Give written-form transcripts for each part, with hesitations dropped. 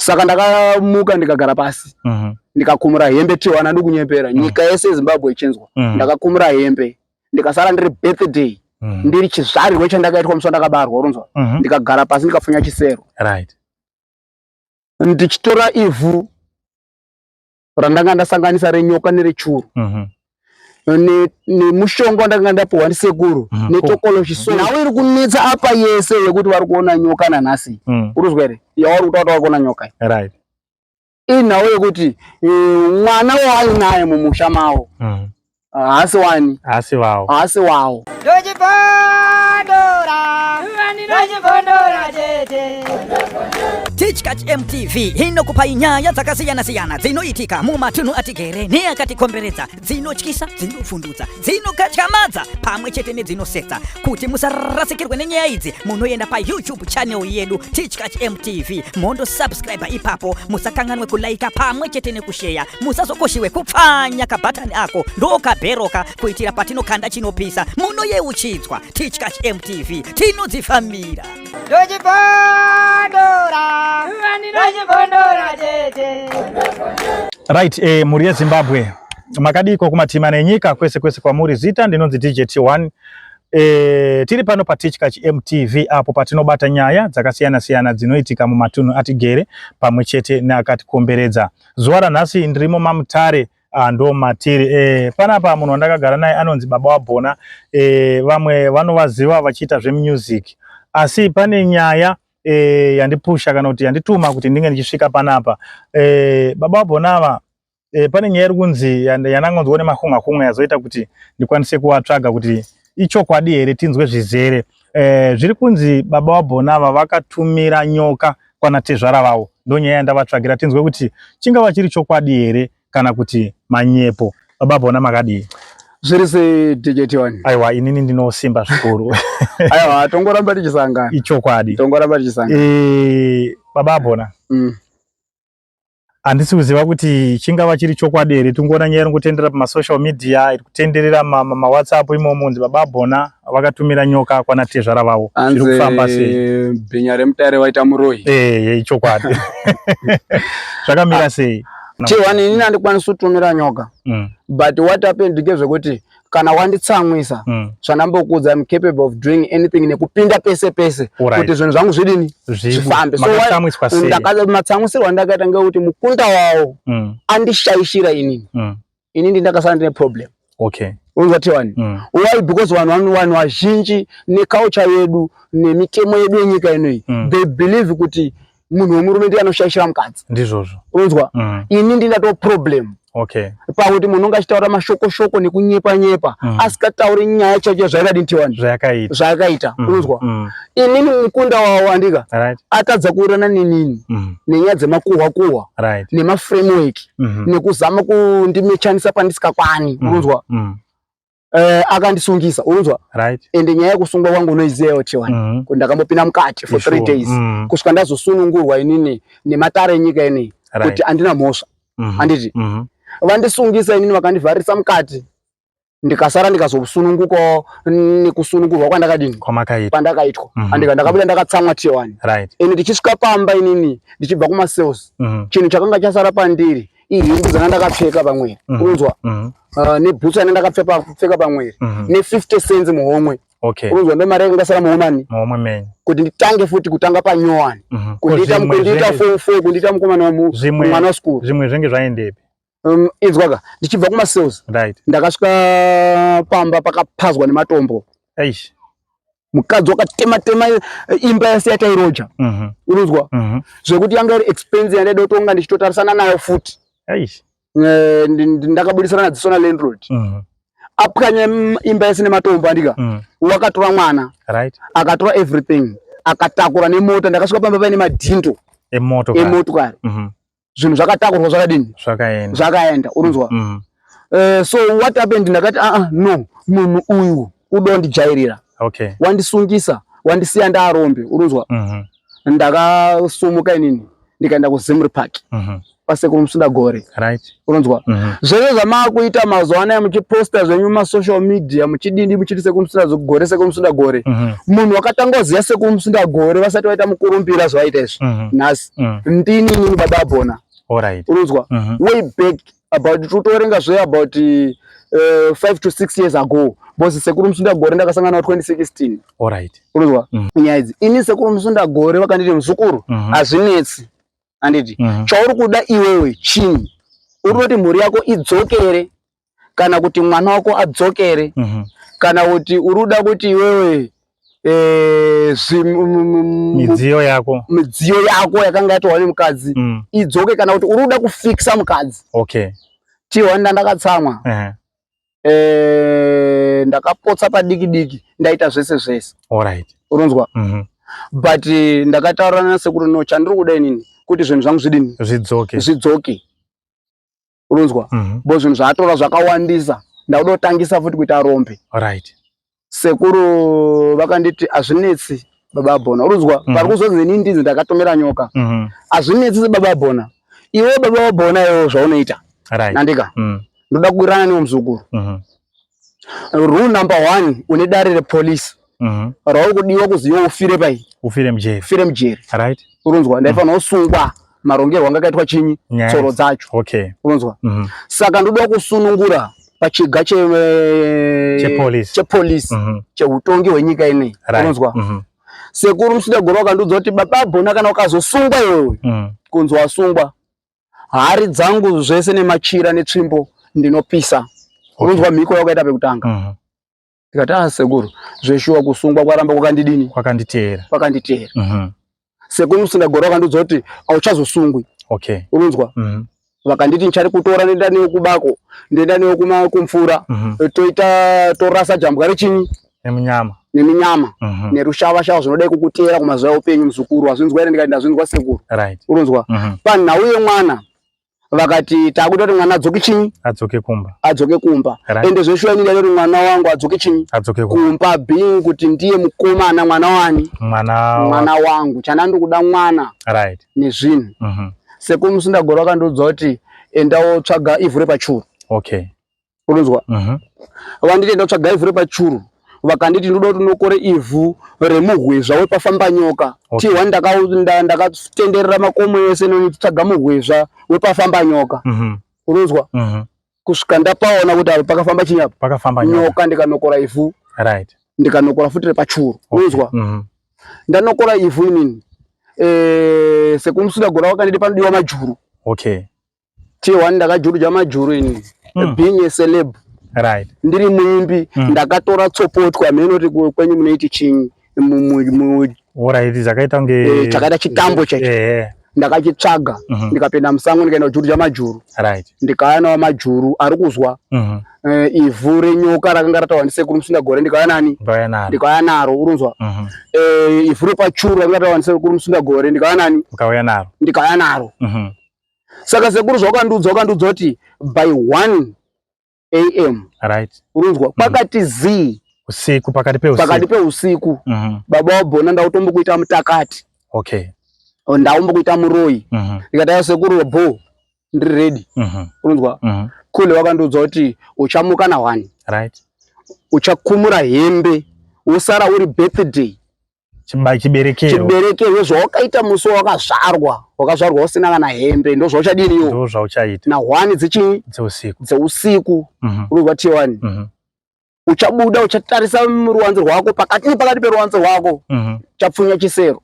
Saka ndakamuka ndikagara pasi. Ndikakumura hembe T1 ndikunyepera. Nyika yese Zimbabwe ichinzwa. Ndakakumura hembe. Ndikasara ndiri birthday. Ndiri chizvarirwe chandakaitwa musi ndakabarwa urunzwa. Ndikagara pasi ndikafunya chisero. Right. Ndichitora ivhu randanga ndasanganisa renyoka nerechuru. Nemushonga ndanga ndapuwa ndisekuru netokolo chisoro. Nawe iri kunetsa apa yese yekuti vari kuona nyoka nanhasi. Uruzwa here? Yauri kutaura kuona nyoka. Right. Inawe yekuti mwana wainaye mumusha mawo. Haasi wani. Haasi wawo. Haasi wawo. Teachkatch MTV inokupa inyaya dzakasiyana-siyana dzinoitika mumatunhu atigere neakatikomberedza, dzinotyisa, dzinofundutsa, dzinokatyamadza pamwe chete nedzinosetsa. Kuti musarasikirwe nenyaya idzi, munoenda paYouTube channel yedu Teachkatch MTV, mondo subscribe ipapo, musakanganwe kulaika pamwe chete nekushare, musazokoshiwe kupfanya kabhatani ako ndokabheroka kuitira patinokanda chinopisa munoyeuchidzwa. Teachkatch MTV tinodzifamira. Right, muri yeZimbabwe makadiko kumatima nenyika kwese kwa muri zita ndinonzi DJ T1. Tiri pano pa Teachkatch MTV apo patinobata nyaya dzakasiyana-siyana dzinoitika mumatunhu atigere pamwe chete neakatikomberedza. Zuva ranhasi ndirimo maMutare ndo matiri. Panapa munhu wandakagara naye anonzi Baba Wabhona. Vamwe vanovaziva vachiita zvemusic. Asi pane nyaya yandipusha kana kuti yandituma kuti ndinge ndichisvika panapa. Baba Wabhona pane nyaya iri kunzi yanangonzwa nemakunga yazoita kuti ndikwanise kuvatsvaga kuti ichokwadi here tinzwe zvizere. Zviri kunzi Baba Wabhona vakatumira nyoka kwana tezvara vavo. Ndo nyaya yandavatsvagira tinzwe kuti chingava chiri chokwadi here kana kuti manyepo. Baba Wabhona makadii? Zvirise DJ T1. Aiwa, inini ndinosimba zvikuru. Aiwa, tongoramba tichisangana. Ichokwadi. Tongoramba tichisangana. Baba Wabhona. Handisi kuziva kuti chingava chiri chokwadi here. Tungoona nyaya iri kutendera pamasocial media, iri kutenderera WhatsApp imomo kunzi Baba Wabhona vakatumira nyoka kwana tezvara vavo. Zviri kufamba sei? Bhinya remutare waita muroi. Ichokwadi. Zvakamira sei? T1 inini handikwanisi kutumira nyoka. But what happened ndezvekuti kana wanditsamwisa zvandambokudza I'm capable of doing anything nekupinda pese kuti zvinhu zvangu zvidini zvifambe. So matsamwisirwa ndakaita ngekuti mukunda wawo andishaishira inini. Inini ndakasara ndine problem. Okay. Unzwa T1. Why? Because vanhu vazhinji neculture yedu nemitemo yedu yenyika inoyi they believe kuti munhu wemurume ndiye anoshaishira mukadzi. Ndizvozvo. Unzwa? Inini ndinato problem. Okay. Pakuti munhu ungachitaura mashoko nekunyepa asikatauri nyaya chacho zvaikadini T1 zvakaita. Unzwa? Inini mukunda wawo andika atadza kuurana nenini nenyaya dzemakuhwa nemaframework nekuzama kundimechanisa pandisikakwani. Unzwa? Akandisungisa. Unzwa? Ende nyaya yekusungwa kwangu unoiziva T1 kuti ndakambopinda mukati for 3 days kusvika ndazosunungurwa inini nematare enyika ineyi kuti andina mhosva. Anditi vandisungisa inini vakandivharisa mukati ndikasara ndikazosununguka nekusunungurwa kwandakadini pandakaitwa. Andika ndakabuda ndakatsamwa T1. Ende ndichisvika pamba inini ndichibva kumasales chinhu chakanga chasara pandiri ihembe dzandakapfeka pamwiri. Unzwa? Nebhutsu yandakapfeka pamwiri ne50 cents muhomwe. Unzwa? Ndo mari yangasara muhomani kuti nditange futi kutanga panyowani kundiita 4 kundiita mukomana mwana wasikuru. Zvimwe zvenge zvaendepi? Idzwaka ndichibva kumasales ndakasvika pamba pakapazwa nematombo. Mukadzi wakatema imba yase yatairoja. Unozwa? Zvekuti yanga iri expensive yandaida kutonga ndichitotarisana nayo futi. Ndakabudisana nadziso nalandlord. Apwanya imba yase nematombo andika. Wakatora mwana. Akatora everything. Akatakura nemota. Ndakasvika pamba paine madhindo emotokari. Zvinhu zvakatakurwa zvakadini? Zvakaenda. Unozwa? So what happened ndakati no, munhu uyu udondijairira. Wandisungisa, wandisiya ndaarombe. Unozwa? Ndakasumuka inini ndikaenda kuZimri Park. pasekuru Musunda Gore. Right. Unonzwa? Zvese zvamakuita mazuva anaya muchiposta zvenyu masocial media muchidindi muchiti sekuru Musunda Gore sekuru Musunda Gore. Munhu wakatanga kuziva sekuru Musunda Gore vasati vaita mukurumbira zvaita izvi. Nhasi ndini inini baba Bona. Alright. Unonzwa? Way back about tutorenga zve about 5 to 6 years ago. Bosi sekuru Musunda Gore ndakasangana 2016. Alright. Unonzwa? Nyaya idzi ini sekuru Musunda Gore vakanditi muzukuru azvinetsi. Anditi chauri kuda iwewe chini, uri kuti mhuri yako idzokere kana kuti mwana wako adzokere kana kuti uri kuda kuti iwewe midziyo yako yakanga yatorwa nemukadzi idzoke kana kuti uri kuda kufixa mukadzi. Okay. Tiwanda ndakatsamwa ndakapotsa padiki diki ndaita zvese zvese. Alright. Unonzwa? But ndakataurana nasekuru no chandiri kuda inini kuti zvinhu zvangu zvidini zvidzoke. Unonzwa? Bo zvinhu zvatora zvakawandisa ndakuda kutangisa futi kuita rombe. Alright. Sekuru vakanditi azvinetsi baba Bona. Unonzwa? Pari kuzonzi inini ndinzi ndakatomera nyoka. Azvinetsi baba Bona. Iwe baba Bona iwe zvaunoita. Right. Nandika ndoda kuwirirana newe muzukuru. Rule number 1 une dare repolisi rauri kudiwa kuzi iwe ufire pai? Ufire mujeri. Right. Unonzwa? Ndaifanira kusungwa marongerwo anga akaitwa chinyi tsoro dzacho. Okay. Unonzwa? Saka ndoda kusunungura pachiga chepolisi cheutongi hwenyika ineyi. Unonzwa? Sekuru Musunda Gore wakandudza kuti baba Bona kana ukazosungwa iwewe kunzi wasungwa, hari dzangu zvese nemachira netsvimbo ndinopisa. Unonzwa mhiko yakaita pekutanga. Tikati sekuru zveshuwa kusungwa kwaramba kwakandidini? Kwakanditeera. Sekuru Musunda Gore wakandudza kuti auchazosungwi. Okay. Unonzwa? Vakanditi nchari kutora nenda newe kubako, nenda newe kumfura, toita torasa jambwa rechinyi neminyama nerushava shava zvinodai kukuteera kumazuva upenyu muzukuru. Azvinzwa ere? Ndikati ndazvinzwa sekuru. Right. Unonzwa? Panhau yemwana vakati takuita kuti mwana adzoke chinyi? Adzoke kumba. Ende zveshuwa ndida kuti mwana wangu adzoke chinyi? Kumba, being kuti ndiye mukomana mwana wani? Mwana wangu. Chanandi kuda mwana. Right. Nezvinhu. Sekuru Musunda Gore wakandudza kuti endawo tsvaga ivhu repachuru. Okay. Unonzwa? Vanditi enda kutsvaga ivhu repachuru. Vakanditi ndoda kuti unokore ivhu remuhwezva wepafamba nyoka. Tiwa ndakatenderera makomo ese ndotsvaga muhwezva wepafamba nyoka. Unonzwa? Kusvika ndapaona kuti apa pakafamba chinyapa? Pakafamba nyoka. Ndikanokora ivhu. Right. Ndikanokora futi repachuru. Unonzwa? Ndanokora ivhu inini. Sekuru Musunda Gore wakanditi panodiwa majuru. Okay. Tiwa ndakajurudza majuru inini. Being a celeb. Right. Ndiri muimbi ndakatora tsopotwa menoti kwenyu munoiti chinyi alright zvakaita kunge chakaita chitambo chacho. Ndakachitsvaga ndikapinda musango ndikaenda kujurudza majuru. Right. Ndikauya nawo majuru ari kuzwa ivhu renyoka rakanga rataurwa ndisekuru Musunda Gore ndikauya nani? Ndikauya naro. Unonzwa? Ivhu repachuru rakanga rataurwa ndisekuru Musunda Gore ndikauya nani? Ndikauya naro. Saka sekuru zvawakandudza kuti by 1 AM. Right. Unonzwa? Pakati z usiku, pakati peusiku baba Bona ndautombokuita mutakati. Okay. Ndaumbokuita muroyi. Ndikati sekuru bo ndiri ready. Unonzwa? Kule wakandudza kuti uchamuka na 1. Right. Uchakumura hembe usara uri birthday. Chiberekero zvawakaita musi wakazvarwa usina kana hembe ndozvauchadini iwo? Ndozvauchaita. Na 1 dzechinyi? Dzeusiku. Unonzwa T1? Uchabuda uchatarisa ruwanze rwako pakati peruwanze rwako chapfunya chisero.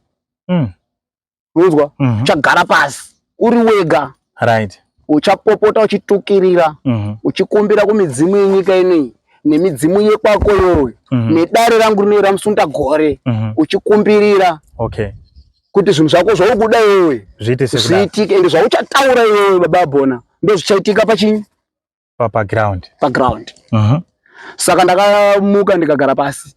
Unonzwa? Uchagara pasi uri wega. Right. Uchapopota uchitukirira uchikumbira kumidzimu yenyika ineyi nemidzimu yekwako iwewe nedare rangu rino raMusunda Gore uchikumbirira. Okay. Kuti zvinhu zvako zvaukuda iwewe zviitike ende zvauchataura iwewe baba Bona ndozvichaitika pachinyi? Paground. Saka ndakamuka ndikagara pasi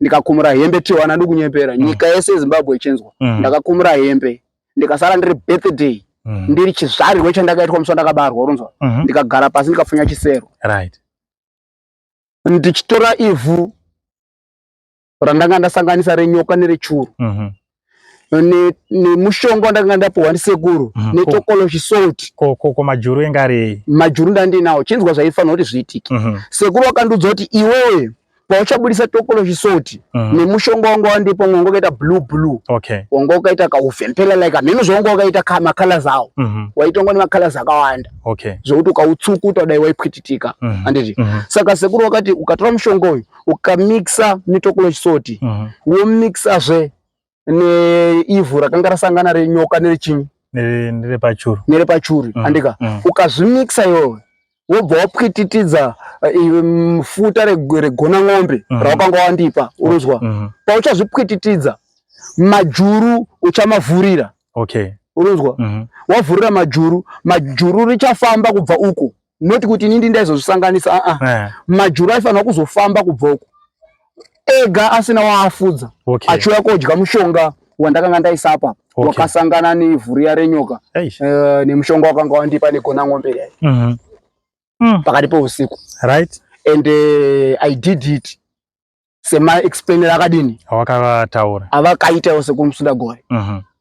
ndikakumura hembe T1 ndikunyepera nyika yese yeZimbabwe ichinzwa. Ndakakumura hembe ndikasara ndiri birthday ndiri chizvarirwe chandakaitwa musi wandakabarwa. Unonzwa? Ndikagara pasi ndikapfunya chisero. Right. Ndichitora ivhu randanga ndasanganisa renyoka nerechuru ni mushonga ndanga ndapuwa ndi sekuru ne tokolo chisoti ko majuru engari majuru ndandinawo chinzwa zvaifanira kuti zviitike. Sekuru akandudza kuti iwewe pauchabudisa tokolo chisoti ne mushonga wangu wandipo mwangu kaita blue wangu kaita kaufempela like ameno zvangu wakaita kama colors awo waitonga ne colors akawanda zvokuti ukautsukuta dai waipwititika anditi. Saka sekuru wakati ukatora mushonga uyu ukamixa ne tokolo chisoti womixa zve ne ivhu rakanga rasangana renyoka nerechinyi nere pachuru andika ukazvimixa iwewe wobva wapwititidza futa regona ng'ombe rawakanga wandipa unozwa pauchazvipwititidza majuru uchamavhurira unozwa wavhurira majuru richafamba kubva uko noti kuti inini ndaizozvisanganisa majuru aifanira kuzofamba kubva uko ega asina waafudza achiuya kodya mushonga wandakanga ndaisapa wakasangana nevhu riya renyoka nemushonga wakanga wandipa negona ng'ombe yayi pakati pousiku and I did it sema explainer akadini awakataura avakaitawo sekuru Musundagore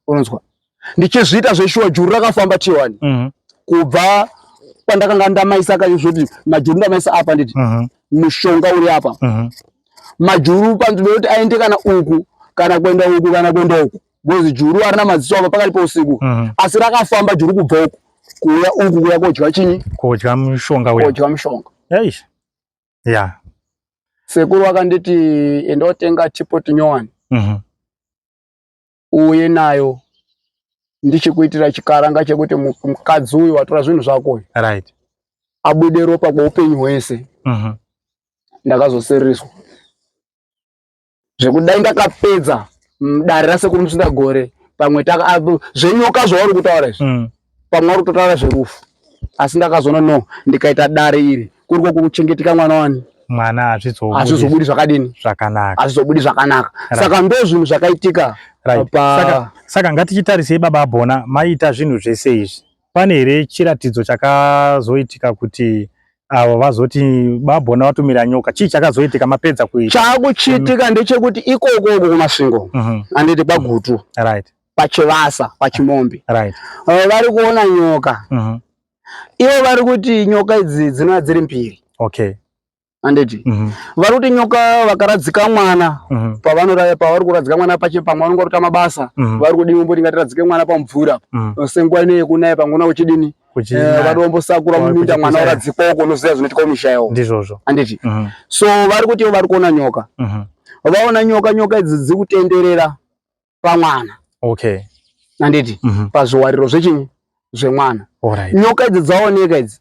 unonzwa ndichizviita zveshuwa juru rakafamba T1 kubva pandakanga ndamaisa kayozvoti majuru ndamaisa apa nditi mushonga uri apa majuru panzvimbo yoti aende kana uku kana kwenda uku kana kwenda uku because juru arina madziso apa pakati pousiku asi rakafamba juru kubva uku kuya uku kuya kodya chinyi kodya mushonga uya kodya mushonga yeah sekuru akanditi endotenga chipoti nyowani uye nayo ndichikuitira chikaranga chekuti mukadzi uyu watora zvinhu zvako abude ropa kweupenyu hwese ndakazosereswa zvekudai ndakapedza dare rasekuru Musundagore pamwe zvenyoka zvauri kutaura izvi pamwe uri kutotaura zverufu asi ndakazoona no ndikaita dare iri kuriko kuchengetika mwana wani mwana azvizobudi zvakadini zvakanaka azvizobudi zvakanaka saka ndo zvinhu zvakaitika saka ngatichitarisei baba Abhona maita zvinhu zvese izvi pane here chiratidzo chakazoitika kuti avo vazoti babona watumira nyoka chii chakazoitika mapedza kuita chakuchitika ndechekuti ikoko kumasvingo anditi pagutu pachivasa pachimombe vari kuona nyoka ivo vari kuti nyoka idzi dzinova dziri mbiri anditi vari kuti nyoka vakaradzika mwana pavari kuradzika mwana pamwe vanonga ruta mabasa vari kudini mboti ngatiradzike mwana pamvura senguva ino yekunaya pamwe uchidini vari vombosakura muminda mwana uradzikoko unoziva zvinoitika mumisha yavo ndizvozvo anditi. So vari kuti vari kuona nyoka vaona nyoka idzi dziri kutenderera pamwana anditi pazviwariro zvechinyi zvemwana nyoka idzi dzaoneka idzi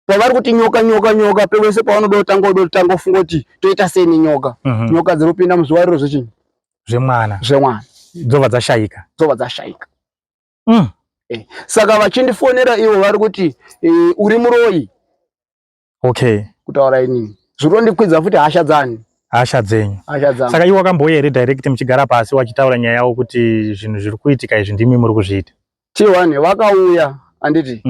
pavari kuti nyoka pewese pavanoda kutanga ufunga kuti toita sei nenyoka nyoka dziri kupinda muzviwariro zvechinyi zvemwana dzobva dzashayika saka vachindifonera ivo vari kuti uri muroyi kutaura inini zviri kundikwidza futi hasha dzenyu saka iwo wakamboya here direct muchigara pasi wachitaura nyaya yawo kuti zvinhu zviri kuitika izvi ndimi muri kuzviita T1 vakauya anditi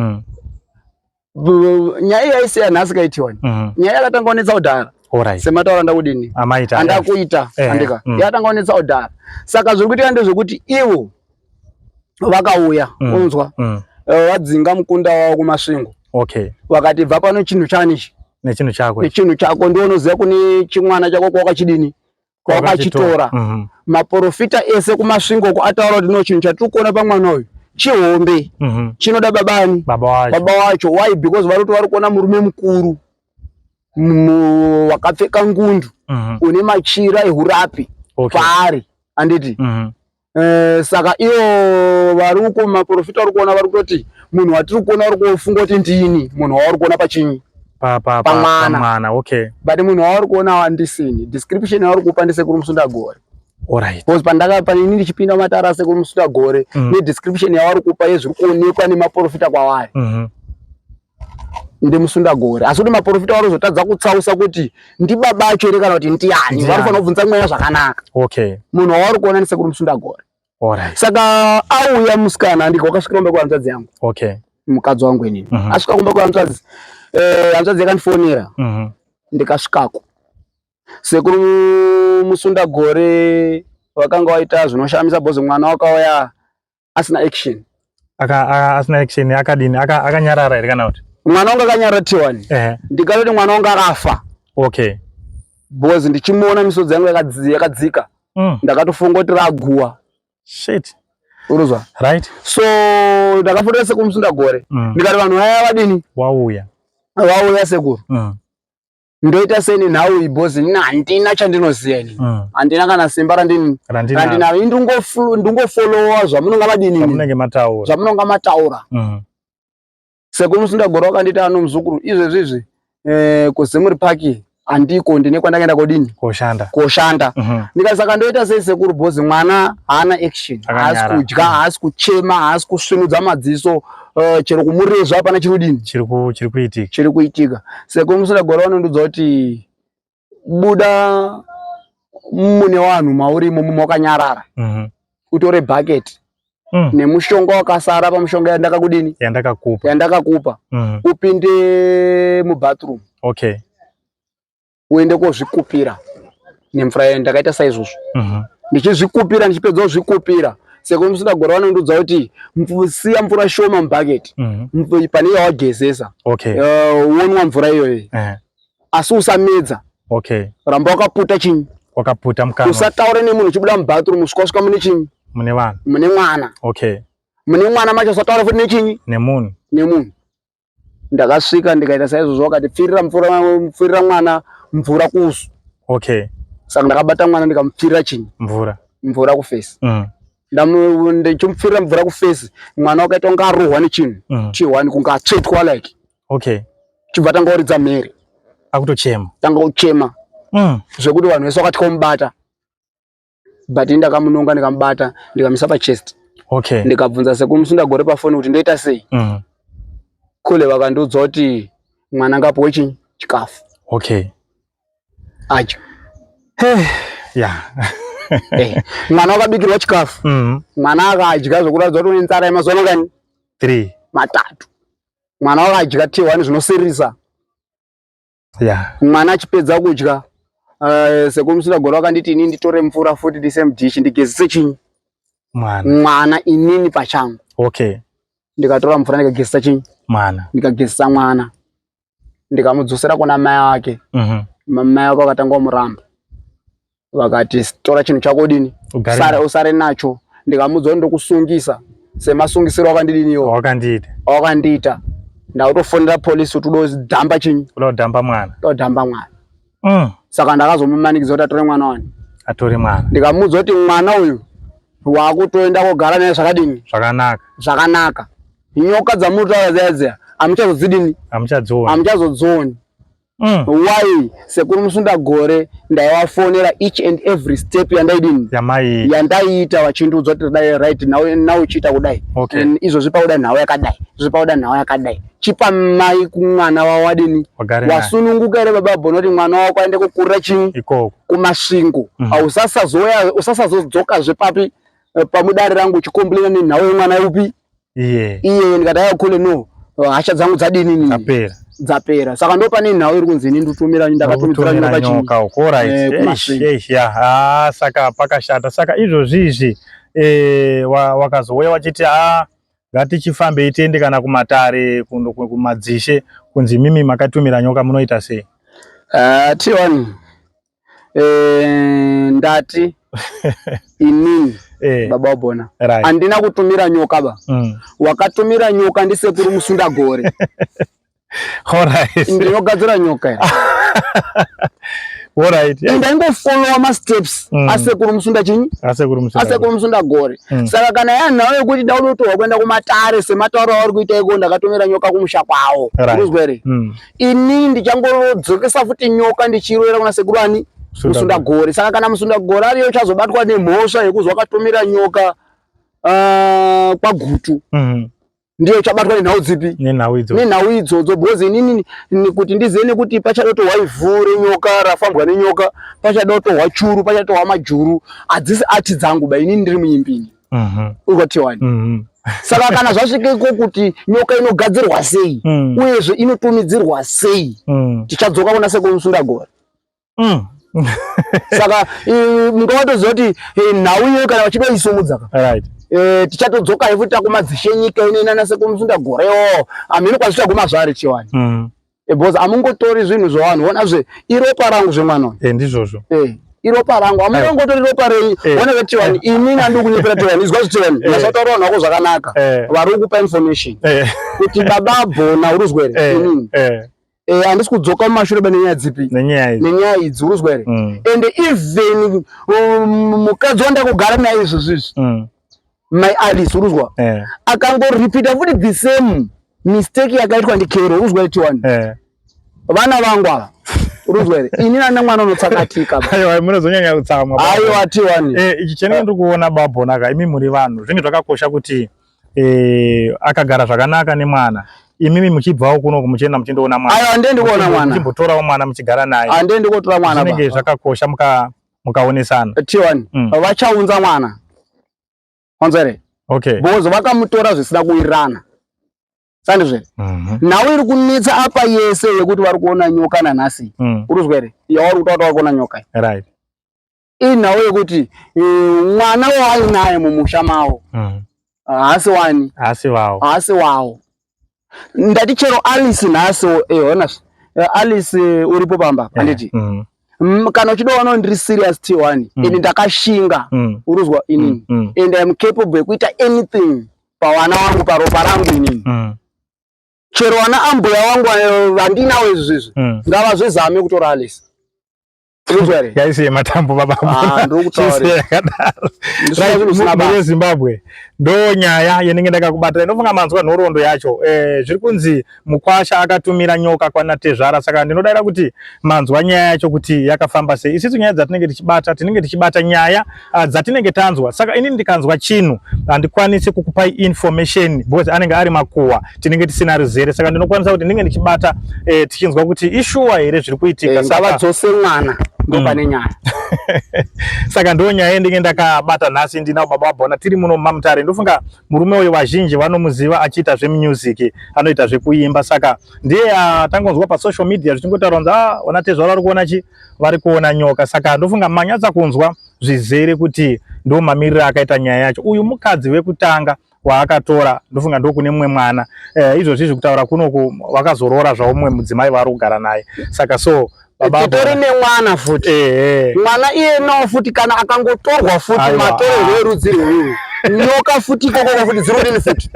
nyaya yaisiya nhasi T1 nyaya yakatanga onetsa kudhara semataura ndakudini andakuita andika yakatanga onetsa kudhara saka zviri kuitika ndezvekuti ivo vakauya unzwa vadzinga mukunda wavo kumasvingo vakati bva pano chinhu chanichi nechinhu chako ndiwo unoziva kune chimwana chako kwawakachidini kwawakachitora maprofita ese kumasvingo ataura kuti no chinhu chatiri kuona pamwana uyu chihombe chinoda babani baba wacho why because vari kuti vari kuona murume mukuru wakapfeka ngundu une machira ehurapi paari anditi saka ivo vari uko maprofita vari kuona vari kutoti munhu watiri kuona vari kufunga kuti ndini munhu wavari kuona pachinyi pamwana but munhu wavari kuona wandisini description yavari kupa ndisekuru Musundagore because panini ndichipinda matara asekuru Musundagore nedescription yavari kupa yezviri kuonekwa nemaprofita kwavari ndi Musundagore asi kuti maprofita vari kuzotadza kutsausa kuti ndi babacho here kana kuti ndiani vari kufanira kubvunza mweya zvakanaka munhu wavari kuona ndisekuru Musundagore saka auya musikana andika wakasvika kumba kwahanzvadzi yangu mukadzi wangu inini asvika kumba kwahanzvadzi hanzvadzi yakandifonera ndikasvikako sekuru Musundagore wakanga waita zvinoshamisa bhozi mwana wakauya asina action. Asina action akadini akanyarara ere kana kuti mwana wanga akanyarara T1 ndikatoti mwana wanga akafa. Okay. Bhozi ndichimuona misodzi yangu yakadzika ndakatofunga kuti raguwa. Shit. Uruzwa? Right. So ndakafotera sekuru Musundagore ndikati vanhu vaya vadini wauya sekuru ndoita seni nhau ibhozi nina handina chandinoziya ini handina kana simba randina ndingofollowa zvamunonga madini zvamunonga mataura. Sekuru Musundagore wakanditi ano muzukuru izvezvizvi kuZimuri Park andiko ndine kwandakaenda kodini koshanda. Ndikasaka ndoita sei sekuru bhozi mwana haana action, haasi kudya, haasi kuchema, haasi kusvinudza madziso, chero kumurezva hapana chirudini chiri kuitika. Sekuru Musundagore vanondudza kuti buda mune vanhu maurimo makanyarara utore bucket nemushonga wakasara pamushonga yandakakudini yandakakupa upinde mubathroom. Okay. Uende kozvikupira nemvura yandakaita saizvozvo. Ndichizvikupira ndichipedza kuzvikupira sekuru Musundagore vanondudza kuti siya mvura shoma mubhaketi pane yawagezesa wonwa mvura iyoyo asi usamedza. Ramba wakaputa chinyi usataure nemunhu uchibuda mubathroom usvika mune chinyi mune mwana. Mune mwana macho usataura futi nechinyi nemunhu. Ndakasvika ndikaita saizvozvo wakati pfirira mwana mvura kusu. Saka ndakabata mwana ndikamupfirira chinyi mvura kufesi. Ndichimupfirira mvura kufesi mwana wakaita kunge arohwa nechinhu T1 kunge atsvetwa like. Chibva tanga uridza mhere tanga kuchema zvekuti vanhu vese wakati komubata but ndakamunonga ndikamubata ndikamisa pachest. Ndikabvunza sekuru Musundagore pafoni kuti ndoita sei. Kule vakandiudza kuti mwana ngapuwe chinyi chikafu. Acho mwana wakabikirwa chikafu mwana akadya zvokuratidza kuti une nzara yemazuva mangani 3 matatu. Mwana wakadya T1 zvinosirisa. Mwana achipedza kudya sekuru Musundagore wakanditi inini nditore mvura futi ndise mudishi ndigezese chinyi mwana inini pachangu. Ndikatora mvura ndikagezesa chinyi ndikagezesa mwana ndikamudzosera kuna mai wake. Mai wake vakatanga kumuramba vakati tora chinhu chako dini usare nacho. Ndikamudza kuti ndokusungisa semasungisiro wakandiita ndakutofonera polisi kuti udodhamba chinyi udodhamba mwana. Saka ndakazomumanikidza kuti atore mwana wani ndikamudza kuti mwana uyu wakutoenda kogara naye zvakadini zvakanaka. Nyoka dzamutaura dzaya amuchazodzidini amuchazodzoni. Why sekuru Musundagore ndaivafonera each and every step yandaidini yandaita vachindiudza kuti dai right now uchiita kudai izvo zvipa kuda nhau yakadai zvipa kuda nhau yakadai. Chipa mai kumwana wawadini wasununguka ere baba bonoti mwana wako aende kukurira chinyi kumasvingo usasazodzoka zvepapi pamudare rangu uchikomplaina nenhau yemwana upi iye ndikati ayakule no hasha dzangu dzadini dzapera. Saka ndo pane nhau iri kunzi ini ndotumira ndakatumira nyoka saka pakashata. Saka izvozvizvi wakazouya wachiti ngatichifambei tiende kana kumatare kumadzishe kunzi mimi makatumira nyoka munoita sei? T1 ndati inini baba wabona andina kutumira nyoka ba wakatumira nyoka ndisekuru Musundagore. Ndinogadzira nyoka ndaingofollowa masteps asekuru Musundagore. Saka kana yanhau yekuti daudotorwa kuenda kumatare sematauro avari kuita iko ndakatumira nyoka kumusha kwawo uzwa ere inini ndichangodzokesa futi nyoka ndichiroera kuna sekuru ani Musundagore. Saka kana Musundagore ariyo uchazobatwa nemhosva yekuzwa akatumira nyoka kwagutu ndiyo chabatwa nenhau dzipi nenhau idzodzo bhozi inini kuti ndizive nekuti pachadotohwa ivhu renyoka rafambwa nenyoka pachadotohwa churu pachadotohwa majuru adzisi ati dzangu ba inini ndiri muimbini urikotiwani. Saka kana zvasvika iko kuti nyoka inogadzirwa sei uyezve inotumidzirwa sei tichadzoka kuna sekuru Musundagore. Saka mungawatoziva kuti nhau iyo kana vachida isumudza tichatodzoka ifuti takumadzishe nyika ine inanase kumusunda gorewo amini kwasi taguma zvari chiwani because amungotori zvinhu zvavanhu onazve iropa rangu zvemwana ndizvozvo iropa rangu amungotori ropa renyu ona kuti chiwani inini andiri kunyepera chiwani izwa kuti chiwani ndasautaura vanhu vako zvakanaka vari kukupa information kuti baba bhona uruzwa here inini handisi kudzoka mumashure benenyaya dzipi nenyaya idzi uruzwa here and even mukadzi wandakugara naye izvo zvizvi my Alice uruzwa akangoripita futi the same mistake yakaitwa ndikero uruzwa here chiwani vana vangu ava uruzwa here ini nana mwana unotsakatika aiwa munozonyanya kutsamwa aiwa tiwani ichi chenenge ndiri kuona babhonaka imi muri vanhu zvinenge zvakakosha kuti akagara zvakanaka nemwana imimi muchibvawo kuno kumuchenda muchindoona mwana aiwa ndendi kuona mwana muchimbotorawo mwana muchigara naye andendi kutora mwana zvinenge zvakakosha mukaonesana tiwani vachaunza mwana onzere bozo vakamutora zvisina kuwirirana sandizve nhau iri kunetsa apa yese yekuti vari kuona nyoka nanhasi uruzwa here yavari kutaura vari kuona nyoka inhau yekuti mwana waainaye mumusha mavo haasi wani haasi wavo ndati chero Alice nhasi onazve Alice uripo pamba handiti kana uchidaona ndiri serious T1 ini ndakashinga uruzwa inini and I am capable yekuita anything pawana wangu paropa rangu inini chero wana ambuya wangu vandinawo izvizvi ngavazvizame kutora Alice yaisiye matambo baba Zimbabwe ndo nyaya yenenge ndakakubata inofunga manzwa nhorondo yacho zviri kunzi mukwasha akatumira nyoka kwana Tezvara saka ndinodaira kuti manzwa nyaya yacho kuti yakafamba sei isiso nyaya dzatinenge tichibata nyaya dzatinenge tanzwa saka ini ndikanzwa chinhu handikwanisi kukupai information because anenge ari makuwa tinenge tisina rizere saka ndinokwanisa kuti ndinenge ndichibata tichinzwa kuti ishuwa here zviri kuitika saka dzose mwana ndopane nyaya saka ndo nyaya yendinge ndakabata nhasi ndinawo baba wabhona tiri muno mamutare ndofunga murume uyu vazhinji vanomuziva achiita zvemusic anoita zvekuimba saka ndiye tangonzwa pasocial media zvichingotaura kunzi ona Tezvara vari kuona chi vari kuona nyoka saka ndofunga manyatsa kunzwa zvizere kuti ndo mamiriro akaita nyaya yacho uyu mukadzi wekutanga waakatora ndofunga ndo kune mumwe mwana izvozvi kutaura kunoku vakazorora zvavo mumwe mudzimai vari kugara naye saka so titori nemwana futi mwana iye nawo futi kana akangotorwa futi matorerwo erudzi rweyu nyoka futi ikoko futi dzirodini futi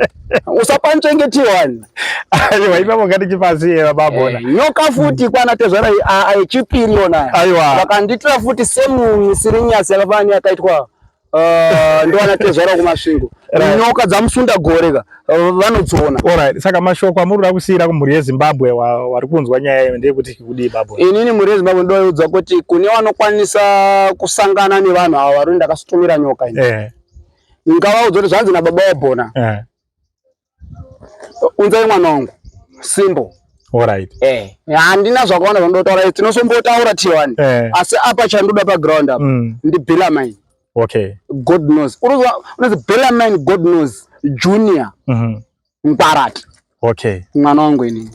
usapanchengetiwani aiwa ipapo ngatichipasiye babona nyoka futi kwana Tezvara achipiri yona aiwa vakanditira futi semusirinyasi yakafana yakaitwa ndovana Tezvara kumasvingo nyoka dzamusunda goreka vanodziona alright saka mashoko amurira kusiyira kumhuri yeZimbabwe wari kunzwa nyaya iyo ndeyekuti kudii babo inini mhuri yeZimbabwe ndoudza kuti kune vanokwanisa kusangana nevanhu ava vari ndakasutumira nyoka ini ngavaudza kuti zvanzi nababa wabhona unzai mwana wangu simbo alright handina zvakaona zvandotaura tinosombotaura T1 asi apa chandoda paground apa ndibhilamine God knows unozi Bellarmine God knows Junior Mparati mwana wangu inini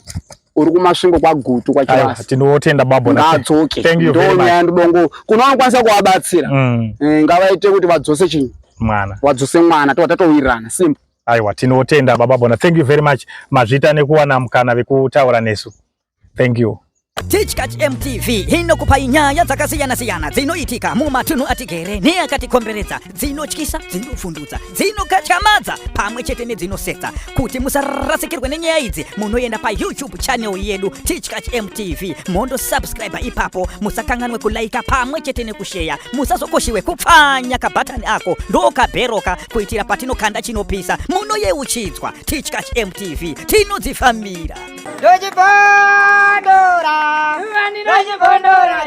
uri kumasvingo kwagutu kwachivasi tinotenda babo ngadzoke ndonyaya ndidongo kuno vanokwanisa kuvabatsira ngavaite kuti vadzose chinyi mwana vadzose mwana totatowirirana simple aiwa tinotenda baba bona thank you very much mazvita nekuwana mukana vekutaura nesu thank you Tichkach MTV inokupa nyaya dzakasiyana-siyana dzinoitika mumatunhu atigere neakatikomberedza dzinotyisa dzinofundutsa dzinokatyamadza pamwe chete nedzinosetsa kuti musarasikirwe nenyaya idzi munoenda paYouTube channel yedu Tichkach MTV mondo subscribe ipapo musakanganwe kulaika pamwe chete nekusheya musazokoshiwe kupfanya kabhatani ako ndokabheroka kuitira patinokanda chinopisa munoyeuchidzwa Tichkach MTV tinodzifambira Dojibondora, Dojibondora,